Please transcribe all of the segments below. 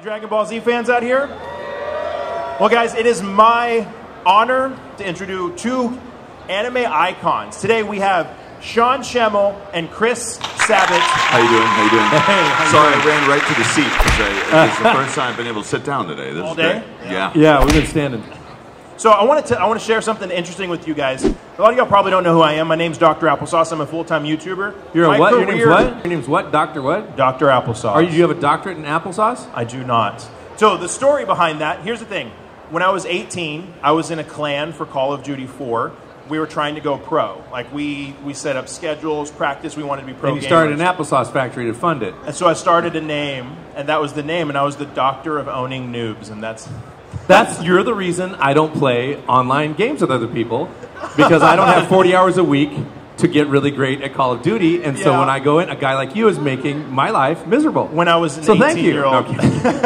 Dragon Ball Z fans out here? Well, guys, it is my honor to introduce two anime icons. Today we have Schemmel and Chris Sabat. How you doing? How you doing? Hey, Sorry, I ran right to the seat because it's the first time I've been able to sit down today. This all is day? Great. Yeah. Yeah, we've been standing. So I want to share something interesting with you guys. A lot of y'all probably don't know who I am. My name's Dr.Applesauce. I'm a full-time YouTuber. You're My a what? career- Your name's what? Your name's what? Dr. what? Dr. Applesauce. Do you have a doctorate in applesauce? I do not. So the story behind that, here's the thing. When I was 18, I was in a clan for Call of Duty 4. We were trying to go pro. Like, we set up schedules, practice. We wanted to be pro And you started gamers. an applesauce factory to fund it. And so I started a name, and that was the name, and I was the doctor of owning noobs, and that's... You're the reason I don't play online games with other people, because I don't have 40 hours a week to get really great at Call of Duty, and so Yeah. when I go in, a guy like you is making my life miserable. When I was an So thank you. 18-year-old...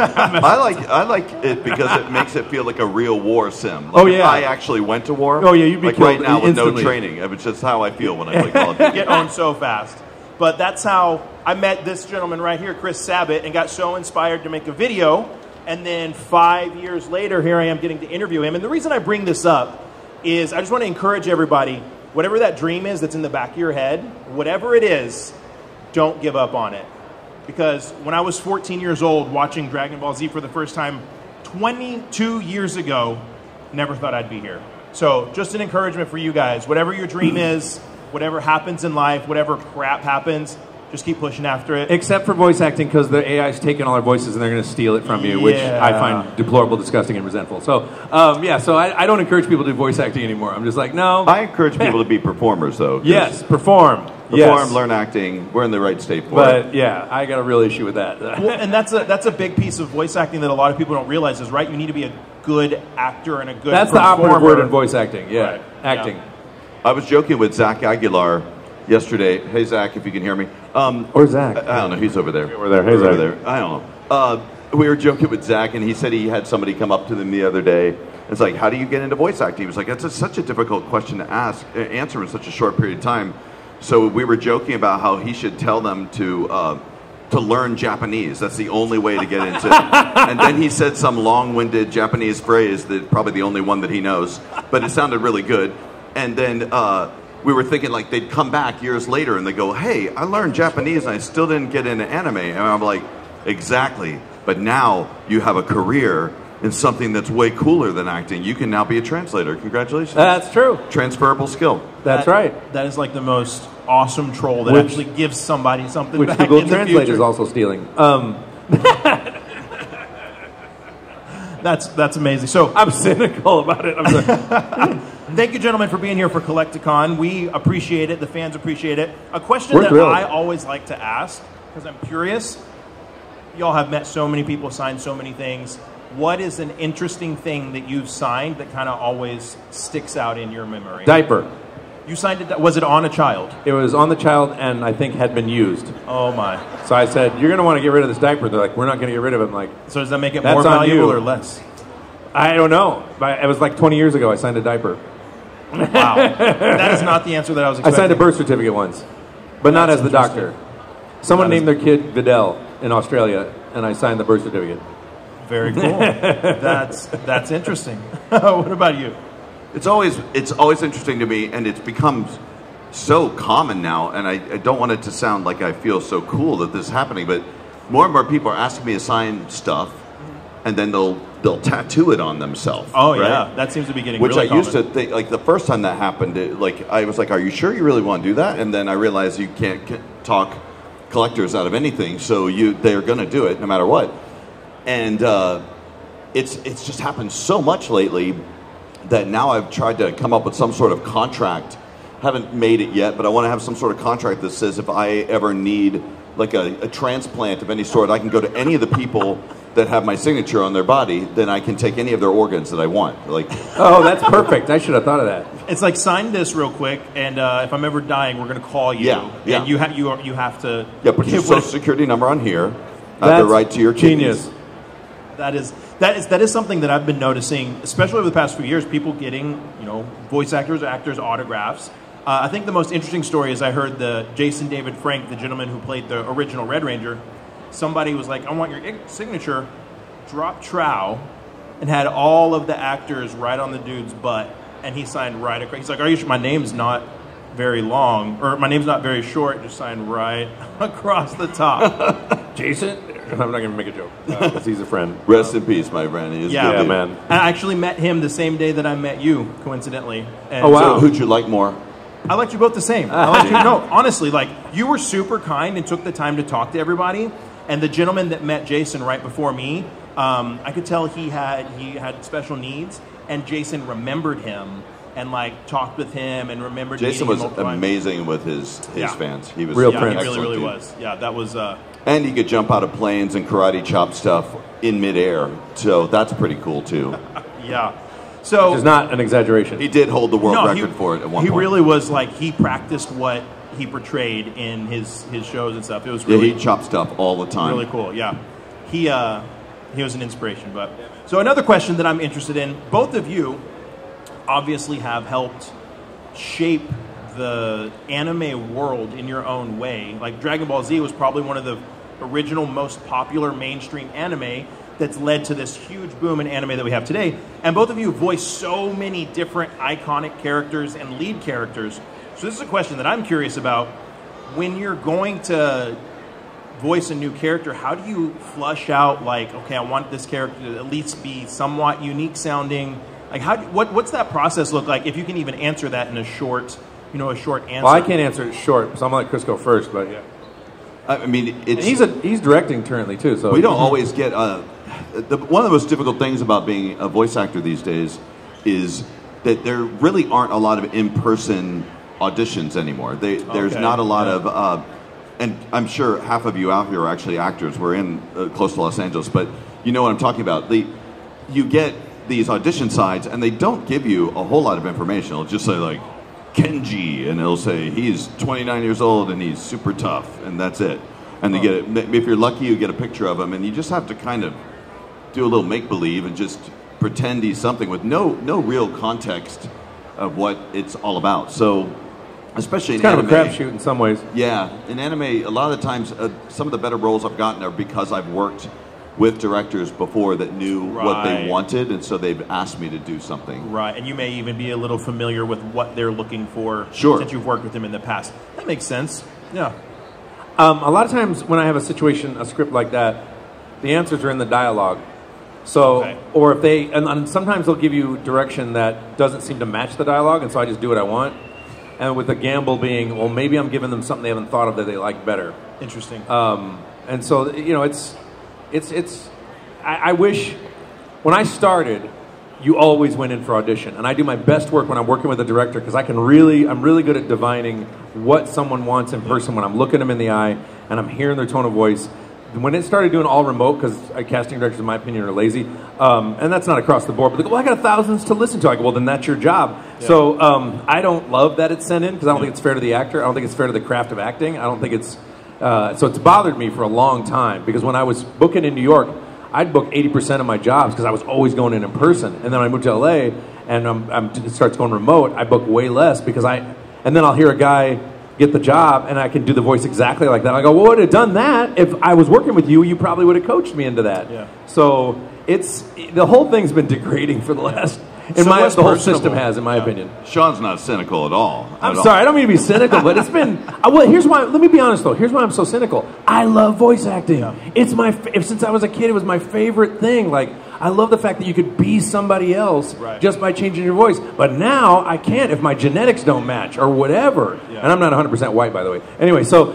I like it because it makes it feel like a real war sim. Like Oh, yeah. If I actually went to war. Oh, yeah, you'd be like killed right now with instantly. no training. It's just how I feel when I play Call of Duty. get owned so fast. But that's how I met this gentleman right here, Chris Sabat, and got so inspired to make a video. And then 5 years later, here I am getting to interview him. And the reason I bring this up is I just want to encourage everybody, whatever that dream is that's in the back of your head, whatever it is, don't give up on it. Because when I was 14 years old watching Dragon Ball Z for the first time 22 years ago, never thought I'd be here. So just an encouragement for you guys. Whatever your dream is, whatever happens in life, whatever crap happens, just keep pushing after it. Except for voice acting, because the AI's taking all our voices and they're going to steal it from you, which I find deplorable, disgusting, and resentful. So, so I don't encourage people to do voice acting anymore. I'm just like, no. I encourage people to be performers, though. 'cause Yes, perform. Yes. learn acting. We're in the right state for it. But yeah, I got a real issue with that. Well, and that's a big piece of voice acting that a lot of people don't realize is, right, you need to be a good actor and a good That's the performer. operative word in voice acting. Yeah, Right. acting. Yeah. I was joking with Zach Aguilar yesterday. Hey, Zach, if you can hear me. Or Zach. I don't know. He's over there. Over there. Hey, Over Zach. there. I don't know. We were joking with Zach, and he said he had somebody come up to him the other day. It's like, how do you get into voice acting? He was like, that's such a difficult question to answer in such a short period of time. So we were joking about how he should tell them to learn Japanese. That's the only way to get into it. And then he said some long-winded Japanese phrase that probably the only one that he knows, but it sounded really good. And then we were thinking like they'd come back years later and they go, hey, I learned Japanese and I still didn't get into anime. And I'm like, exactly. But now you have a career in something that's way cooler than acting. You can now be a translator. Congratulations. That's true. Transferable skill. That's right. That is like the most awesome troll that actually gives somebody something Which back Google in the Translate future. is also stealing. That's amazing. So I'm cynical about it. I'm sorry. thank you, gentlemen, for being here for Collecticon. We appreciate it. The fans appreciate it. A question We're that thrilled. I always like to ask, because I'm curious, y'all have met so many people, signed so many things. What is an interesting thing that you've signed that kind of always sticks out in your memory? Diaper. You signed it. Was it on a child? It was on the child and I think had been used. Oh, my. So I said, you're going to want to get rid of this diaper. They're like, we're not going to get rid of it. I'm like, So does that make it That's more on valuable you. or less? I don't know. But it was like 20 years ago I signed a diaper. Wow. That is not the answer that I was I expecting. signed a birth certificate once, but not That's as the doctor. Someone That is- named their kid Vidal in Australia, and I signed the birth certificate. Very cool. That's interesting. What about you? It's always interesting to me, and it's become so common now, and I don't want it to sound like I feel so cool that this is happening, but more and more people are asking me to sign stuff, and then they'll tattoo it on themselves. Oh, right? yeah. That seems to be getting Which really I used to common. think, like the first time that happened, I was like, are you sure you really want to do that? And then I realized you can't talk collectors out of anything, so they're going to do it no matter what. And it's just happened so much lately that now I've tried to come up with some sort of contract. Haven't made it yet, but I want to have some sort of contract that says if I ever need like a transplant of any sort, I can go to any of the people that have my signature on their body, then I can take any of their organs that I want. Like, Oh, that's perfect. I should have thought of that. It's like, sign this real quick, and if I'm ever dying, we're going to call you. Yeah, yeah. And you have to... yeah, put your give social what- security number on here. I have That's the right to your genius. kidneys. That is something that I've been noticing, especially over the past few years, people getting, voice actors or actors autographs. I think the most interesting story is I heard the Jason David Frank, the gentleman who played the original Red Ranger, somebody was like, I want your signature dropped trow and had all of the actors right on the dude's butt, and he signed right across. He's like, "Are you sure my name's not very long, or my name's not very short? Just signed right across the top." Jason? I'm not going to make a joke because he's a friend. Rest in peace, my friend. He is yeah, man. And I actually met him the same day that I met you, coincidentally. And oh, wow. So who'd you like more? I liked you both the same. I liked you. No, honestly, like, you were super kind and took the time to talk to everybody. And the gentleman that met Jason right before me, I could tell he had special needs, and Jason remembered him and like talked with him and remembered. Jason was multiple times. amazing with his fans. He was real Yeah, prince. he really, really dude. was. Yeah, that was. And he could jump out of planes and karate chop stuff in midair. So that's pretty cool too. Yeah. So Which is not an exaggeration. He did hold the world record for it at one point. He really was like, he practiced what he portrayed in his shows and stuff. It was really he chopped stuff all the time. really cool. Yeah, he was an inspiration. But so another question that I'm interested in, both of you obviously have helped shape the anime world in your own way. Like Dragon Ball Z was probably one of the original most popular mainstream anime that's led to this huge boom in anime that we have today. And both of you voice so many different iconic characters and lead characters. So this is a question that I'm curious about. When you're going to voice a new character, how do you flush out, like, okay, I want this character to at least be somewhat unique sounding? Like, what's that process look like, if you can even answer that in a short answer? Well, I can't answer it short, so I'm going to let Chris go first, but yeah. I mean, it's, he's directing currently, too. So we don't always get... one of the most difficult things about being a voice actor these days is that there really aren't a lot of in-person auditions anymore. There's not a lot of... and I'm sure half of you out here are actually actors. We're in close to Los Angeles, but you know what I'm talking about. You get these audition sides, and they don't give you a whole lot of information. It'll just say, like, Kenji, and it'll say he's 29 years old and he's super tough, and that's it. And they get it. If you're lucky, you get a picture of him, and you just have to kind of do a little make-believe and just pretend he's something with no real context of what it's all about. So, especially it's in kind anime, of a crapshoot in some ways. Yeah, in anime, a lot of the times, some of the better roles I've gotten are because I've worked with directors before that knew what they wanted, and so they've asked me to do something. Right, and you may even be a little familiar with what they're looking for since you've worked with them in the past. That makes sense. Yeah. A lot of times when I have a script like that, the answers are in the dialogue. So, or if and sometimes they'll give you direction that doesn't seem to match the dialogue, and so I just do what I want. And with the gamble being, well, maybe I'm giving them something they haven't thought of that they like better. Interesting. And so, I wish, when I started, you always went in for audition. And I do my best work when I'm working with a director because I'm really good at divining what someone wants in person when I'm looking them in the eye and I'm hearing their tone of voice. When it started doing all remote, because casting directors, in my opinion, are lazy, and that's not across the board, but they go, well, I got thousands to listen to. I go, well, then that's your job. Yeah. So I don't love that it's sent in because I don't think it's fair to the actor. I don't think it's fair to the craft of acting. I don't think it's... so it's bothered me for a long time because when I was booking in New York, I'd book 80% of my jobs because I was always going in person. And then when I moved to LA and it starts going remote, I book way less because and then I'll hear a guy get the job and I can do the voice exactly like that. I go, well, I would have done that if I was working with you. You probably would have coached me into that. Yeah. So the whole thing's been degrading for the last... the whole system has, in my opinion. Sean's not cynical at all. I'm sorry, I don't mean to be cynical, but it's been... well, here's why... Let me be honest, though. Here's why I'm so cynical. I love voice acting. Yeah. It's since I was a kid, it was my favorite thing. Like, I love the fact that you could be somebody else just by changing your voice. But now, I can't if my genetics don't match or whatever. Yeah. And I'm not 100% white, by the way. Anyway, so...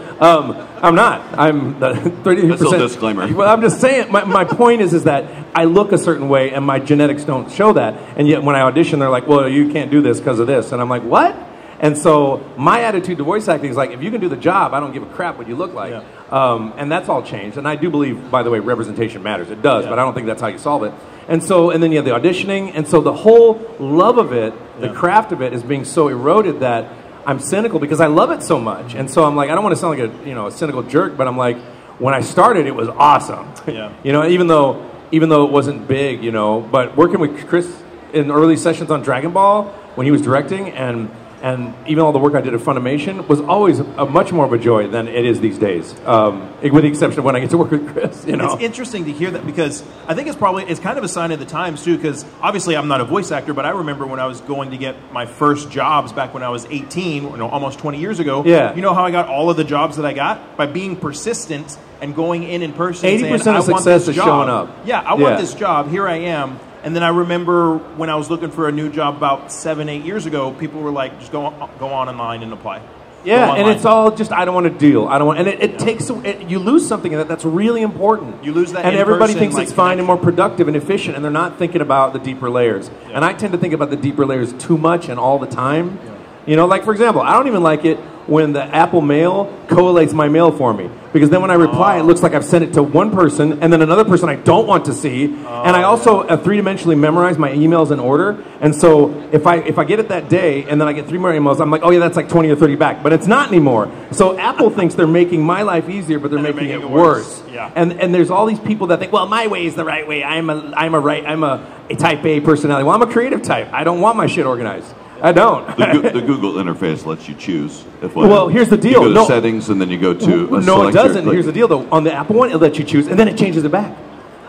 I'm not. I'm 33%. That's a disclaimer. Well, I'm just saying, my point is that I look a certain way and my genetics don't show that. And yet when I audition, they're like, well, you can't do this because of this. And I'm like, what? And so my attitude to voice acting is like, if you can do the job, I don't give a crap what you look like. Yeah. And that's all changed. And I do believe, by the way, representation matters. It does, but I don't think that's how you solve it. And then you have the auditioning. And so the whole love of it, the craft of it is being so eroded that I'm cynical because I love it so much. And so I'm like, I don't want to sound like a cynical jerk, but I'm like, when I started, it was awesome. Yeah. Even though it wasn't big, but working with Chris in early sessions on Dragon Ball when he was directing and and even all the work I did at Funimation was always much more of a joy than it is these days, with the exception of when I get to work with Chris. You know? It's interesting to hear that because I think it's kind of a sign of the times too. Because obviously I'm not a voice actor, but I remember when I was going to get my first jobs back when I was 18, almost 20 years ago. Yeah. You know how I got all of the jobs that I got? By being persistent and going in person. 80% of success is showing up. Yeah, I want this job. Here I am. And then I remember when I was looking for a new job about 7-8 years ago, people were like, just go on online and apply. Yeah, and it's all just, I don't want to deal. I don't want, and it takes, you lose something that's really important. You lose that. And everybody thinks like, it's fine and more productive and efficient, and they're not thinking about the deeper layers. Yeah. And I tend to think about the deeper layers too much and all the time. Yeah. You know, like for example, I don't even like it when the Apple Mail collates my mail for me. Because then when I reply, it looks like I've sent it to one person and then another person I don't want to see. And I also three-dimensionally memorize my emails in order. And so if I get it that day and then I get 3 more emails, I'm like, oh yeah, that's like 20 or 30 back. But it's not anymore. So Apple thinks they're making my life easier, but they're making it worse. Yeah. And there's all these people that think, well, my way is the right way. I'm a type A personality. Well, I'm a creative type. I don't want my shit organized. I don't. The Google interface lets you choose. Well, here's the deal. You go to settings and then you go to no, it doesn't. Here's the deal, though. On the Apple one, it'll let you choose, and then it changes it back.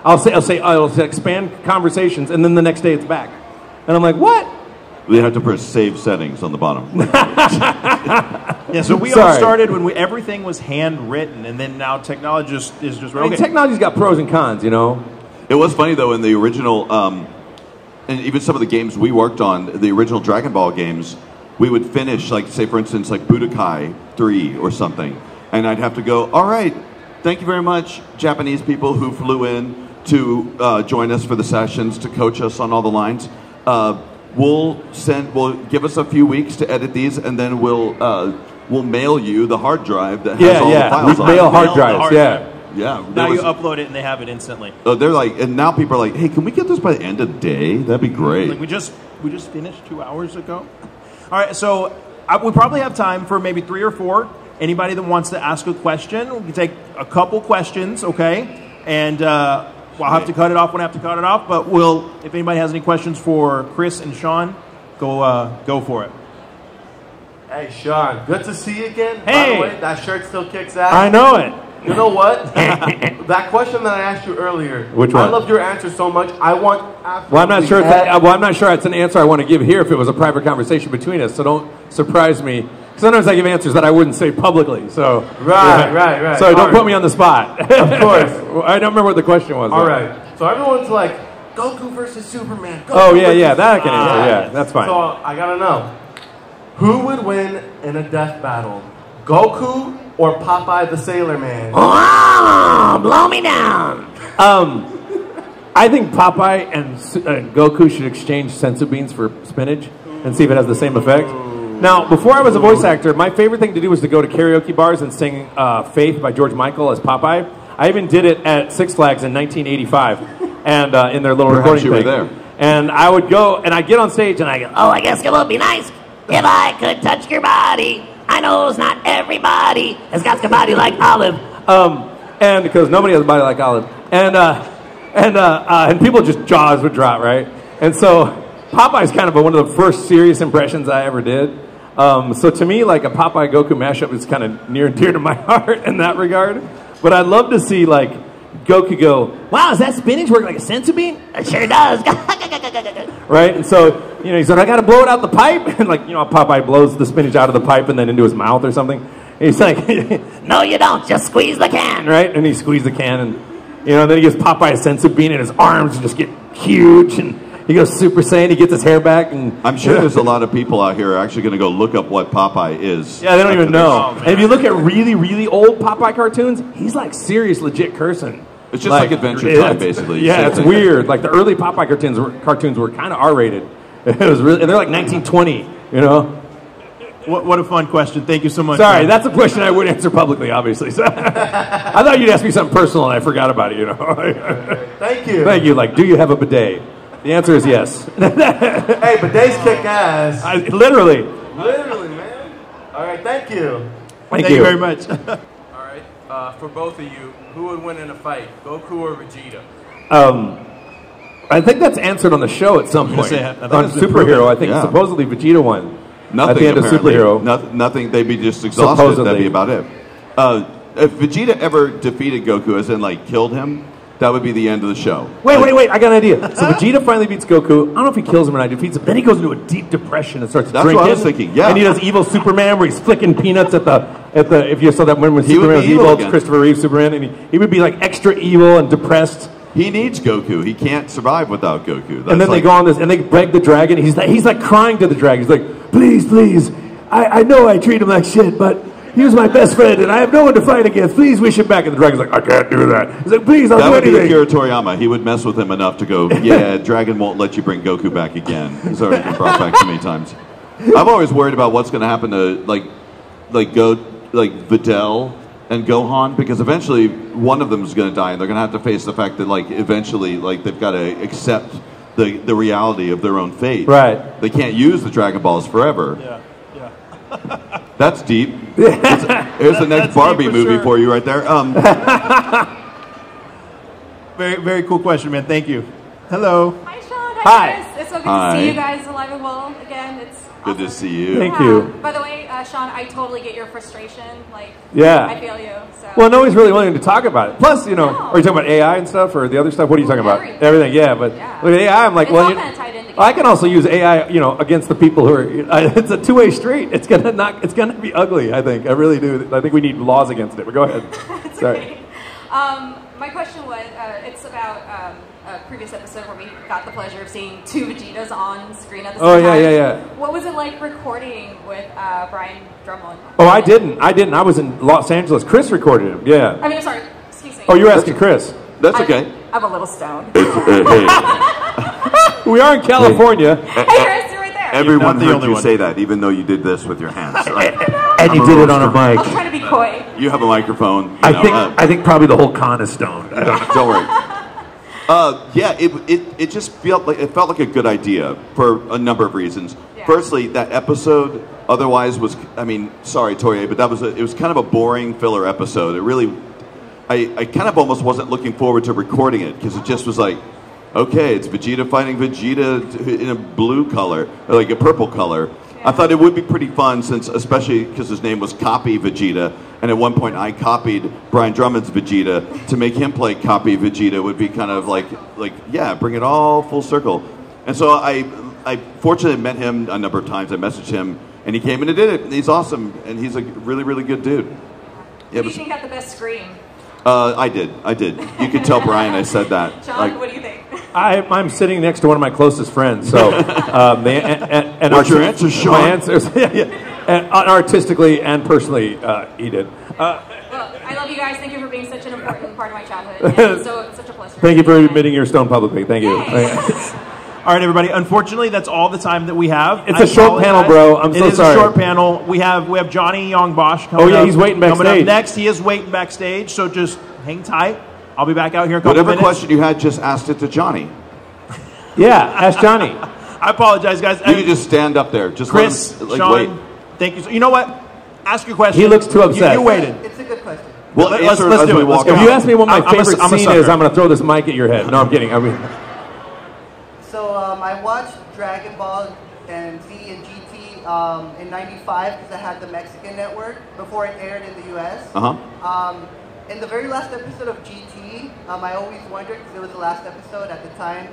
I'll say expand conversations, and then the next day it's back. And I'm like, what? You have to press save settings on the bottom. Yeah, so we all started when everything was handwritten, and then now technology is just. I mean, technology's got pros and cons, you know. It was funny though in the original. And even some of the games we worked on, the original Dragon Ball games, we would finish, like, say, for instance, like Budokai 3 or something. And I'd have to go, all right, thank you very much, Japanese people who flew in to join us for the sessions, to coach us on all the lines. We'll give us a few weeks to edit these, and then we'll mail you the hard drive that has all the files on it. Mail hard drives, yeah. Yeah. Now you upload it and they have it instantly. They're like, and now people are like, hey, can we get this by the end of the day? That'd be great. Like we just finished 2 hours ago. All right, so we probably have time for maybe 3 or 4. Anybody that wants to ask a question, we can take a couple questions, okay? And I'll have to cut it off when I have to cut it off. But if anybody has any questions for Chris and Sean, go for it. Hey, Sean, good to see you again. Hey. By the way, that shirt still kicks ass. I know it. You know what? That question that I asked you earlier. Which one? I loved your answer so much. I want. Well, I'm not sure. I'm not sure it's an answer I want to give here if it was a private conversation between us. So don't surprise me. Sometimes I give answers that I wouldn't say publicly. So right. So don't put me on the spot. Of course. I don't remember what the question was. All right. So everyone's like, Goku versus Superman. That I can answer. Yeah, that's fine. So I gotta know, who would win in a death battle, Goku or Popeye the Sailor Man? Oh, blow me down. I think Popeye and Goku should exchange senzu beans for spinach and see if it has the same effect. Now, before I was a voice actor, my favorite thing to do was to go to karaoke bars and sing Faith by George Michael as Popeye. I even did it at Six Flags in 1985 and in their little recording thing. Perhaps you were there. And I would go, and I'd get on stage and I go, oh, I guess it would be nice if I could touch your body. I know it's not everybody has got a body like Olive. And because nobody has a body like Olive. And people just jaws would drop, right? And so Popeye's kind of one of the first serious impressions I ever did. So to me, like a Popeye Goku mashup is kind of near and dear to my heart in that regard. But I'd love to see like Goku go, wow, does that spinach work like a senzu bean? It sure does. Right? And so, he said, I got to blow it out the pipe. And like, Popeye blows the spinach out of the pipe and then into his mouth or something. And he's like, no, you don't. Just squeeze the can. Right? And he squeezed the can and, then he gives Popeye a senzu bean and his arms just get huge and he goes Super Saiyan, he gets his hair back. And I'm sure there's a lot of people out here who are actually going to go look up what Popeye is. Yeah, they don't even know. And if you look at really, really old Popeye cartoons, he's like serious, legit cursing. It's just like Adventure Time, basically. Yeah, it's weird. Like the early Popeye cartoons were kind of R-rated. It was really, and they're like 1920, What a fun question. Thank you so much. Sorry, that's a question I would answer publicly, obviously. So, I thought you'd ask me something personal and I forgot about it, Thank you. Thank you. Like, do you have a bidet? The answer is yes. Hey, bidets kick ass. Literally. Literally, man. All right, thank you. Thank you very much. All right, for both of you, who would win in a fight, Goku or Vegeta? I think that's answered on the show at some point. On Superhero, I think supposedly Vegeta won. Nothing, at the end apparently. of Superhero. Nothing. They'd be just exhausted. Supposedly. That'd be about it. If Vegeta ever defeated Goku, as in like killed him, that would be the end of the show. Wait, I got an idea. So Vegeta finally beats Goku. I don't know if he kills him or not. He defeats him. Then he goes into a deep depression and starts That's drinking. what I was thinking, yeah. And he does evil Superman where he's flicking peanuts at the if you saw that when He Superman would was be evil evil, again. Christopher Reeve Superman, and he would be like extra evil and depressed. He needs Goku. He can't survive without Goku. That's And then they go on this, and they beg the dragon. He's like crying to the dragon. He's like, please, I know I treat him like shit, but he was my best friend, and I have no one to fight against. Please wish him back. And the dragon's like, I can't do that. He's like, please, I'll That do would be anything. Akira Toriyama. He would mess with him enough to go, yeah, Dragon won't let you bring Goku back again. He's already been brought back too many times. I'm always worried about what's going to happen to Videl and Gohan, because eventually one of them is going to die, and they're going to have to face the fact that eventually they've got to accept the reality of their own fate. Right. They can't use the Dragon Balls forever. Yeah. That's deep. Here's the next Barbie deep for movie sure. for you right there. Very, very cool question, man. Thank you. Hello. Hi, Sean. Hi. Chris. It's so good Hi. to see you guys alive and well again. It's Good to awesome. see you. Thank you. By the way, Sean, I totally get your frustration. Yeah. I feel you. So. Well, nobody's really willing to talk about it. Plus, you know, No. are you talking about AI and stuff, or the other stuff? What are you talking about? Everything. Yeah. But Yeah. with AI, I'm like, It's well, all you, kinda tied in together. I can also use AI, you know, against the people who are. It's a two-way street. It's gonna be ugly. I think. I really do. I think we need laws against it. But go ahead. It's Sorry. okay. My question was, it's about a previous episode where we got the pleasure of seeing two Vegetas on screen at the same Oh, time. yeah. What was it like recording with Brian Drummond? Oh, I didn't. I was in Los Angeles. Chris recorded him. Yeah. I mean, sorry. Excuse me. Oh, you're asking Chris. That's okay. I'm a little stoned. We are in California. Hey, Chris, you're right there. Everyone Not the heard only you one. say that, even though you did this with your hands. And you did it on a I mic. was trying to be coy. You have a microphone. I think probably the whole con is stoned. I don't know. Don't worry. Yeah, it just felt like a good idea for a number of reasons. Yeah. Firstly, that episode otherwise was, I mean, sorry, Toye, but it was kind of a boring filler episode. It really, I kind of almost wasn't looking forward to recording it, because it just was like, okay, it's Vegeta fighting Vegeta in a blue color, or like a purple color. I thought it would be pretty fun, since especially because his name was Copy Vegeta, and at one point I copied Brian Drummond's Vegeta to make him play Copy Vegeta. Would be kind of like yeah, bring it all full circle. And so I fortunately met him a number of times. I messaged him, and he came in and did it. He's awesome, and he's a really, really good dude. Who do you think got the best scream? I did. You could tell Brian I said that. John, what do you think? I'm sitting next to one of my closest friends, so What's your answer, Sean? My answers, and artistically and personally, he did. Well, I love you guys. Thank you for being such an important part of my childhood. And it's such a pleasure. Thank you for admitting your stone publicly. Thank you. All right, everybody. Unfortunately, that's all the time that we have. It's a short panel, bro. I'm so It is sorry. a short panel. We have Johnny Yong Bosch coming Oh, up. yeah, he's waiting Coming backstage. up next. He is waiting backstage, so just hang tight. I'll be back out here in a couple Whatever minutes. question you had, just asked it to Johnny. Yeah, ask Johnny. I apologize, guys. You can just stand up there. Just Chris, let him, Sean, wait. thank you. You know what? Ask your question. He looks too upset. You waited. It's a good question. We'll Let's answer do as it. we Let's walk go. If out. you ask me what my I'm a favorite sucker. scene is, I'm going to throw this mic at your head. No, I'm kidding. So I watched Dragon Ball and Z and GT in '95 because I had the Mexican network before it aired in the U.S. In the very last episode of GT, I always wondered, because it was the last episode at the time,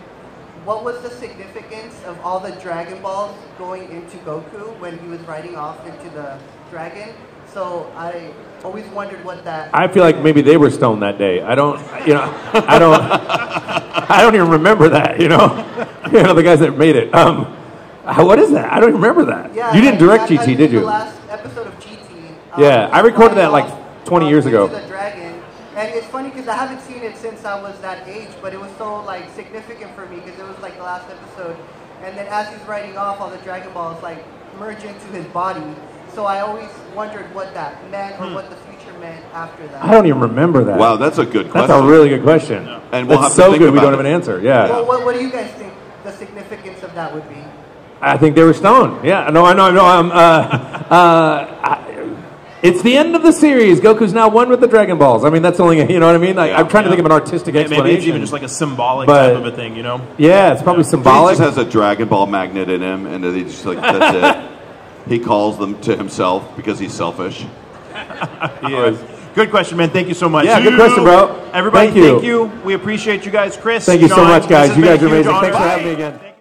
what was the significance of all the Dragon Balls going into Goku when he was riding off into the dragon? So I always wondered what that... I feel like maybe they were stoned that day. I don't even remember that, the guys that made it. What is that? I don't remember that. Yeah, You didn't direct I GT, did did you? The last episode of GT. Yeah, I recorded that riding like off, 20 years ago. into the dragon. And it's funny because I haven't seen it since I was that age, but it was so significant for me because it was the last episode. And then as he's riding off, all the Dragon Balls merge into his body. So I always wondered what that meant or what the future meant after that. I don't even remember that. Wow, that's a good question. That's a really good question. And we'll That's have to so think good we about don't have an it. answer. Yeah. Well, what do you guys think the significance of that would be? I think they were stoned. Yeah, no, I know. It's the end of the series. Goku's now one with the Dragon Balls. I mean, that's only, you know what I mean? I'm trying to think of an artistic explanation. Maybe it's even just like a symbolic But- type of a thing, Yeah, it's probably He symbolic. just has a Dragon Ball magnet in him, and he just that's it. he calls them to himself because he's selfish. He is. Good question, man. Thank you so much. Yeah, good question, bro. Everybody, Thank you. thank you. We appreciate you guys. Chris, Thank you so much, guys. this has you been guys a are huge amazing. honor. Thanks for having Bye. me again.